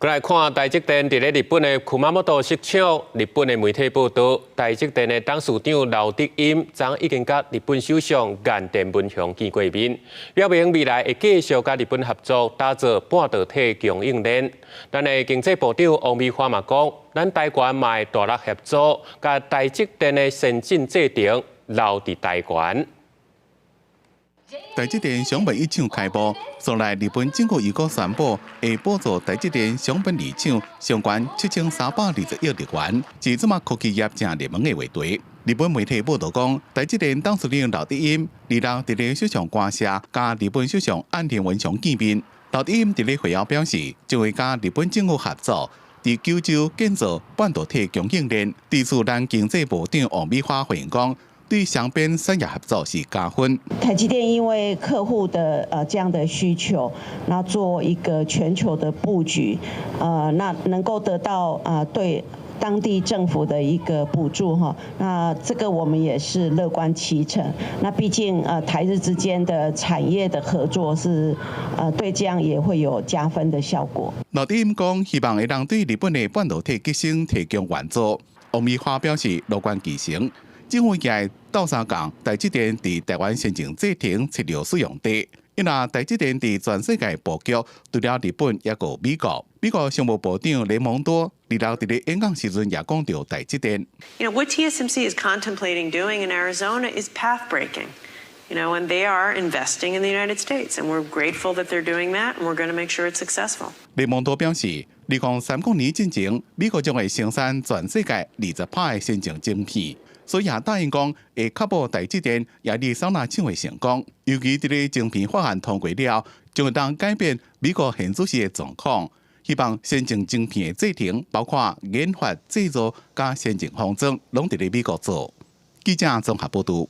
再来看台积电伫咧日本的库马莫多设厂，日本的媒体报道，台积电的董事长刘德音昨已经甲日本首相岸田文雄见过面，表明未来会继续甲日本合作打造半导体供应链。咱的经济部长王美花嘛讲，咱台湾嘛会大力合作，甲台积电的先进制程留伫台湾。 台积电商品一厂开幕，昨来日本政府已经宣布，会补助台积电商品二厂相关7320亿日元，是这么科技业正热门的话题。日本媒体报道讲，台积电董事长刘德音二日伫咧首相官舍，甲日本首相岸田文雄见面。刘德音伫咧会后表示，将会甲日本政府合作，伫九州建造半导体供应链。对此，咱经济部长王美花回应讲。 对双边产业合作是加分。台积电因为客户的这样的需求，那做一个全球的布局，那能够得到对当地政府的一个补助哈，那这个我们也是乐观其成。那毕竟台日之间的产业的合作是对这样也会有加分的效果。刘德音讲，希望会让对日本的半导体革新提供援助。王美花表示乐观其成。 政府也斗相共，台积电伫台湾先进制程策略使用地。因为台积电伫全世界布局，除了日本，也有美国。美国商务部长雷蒙多二日伫咧演讲时阵也讲到台积电。You know what TSMC is contemplating doing in Arizona is path breaking. You know, and they are investing in the United States, and we're grateful that they're doing that, and we're going to make sure it's successful. 雷蒙多表示，2030年之前，美国将会生产全世界20%的先进晶片。 所以也答应讲，会确保台积电也伫桑拿厂的成功，尤其伫咧晶片法案通过了，将会当改变美国现主时的状况。希望先进晶片的制程，包括研发、制造加先进封装，拢伫咧美国做。记者综合报道。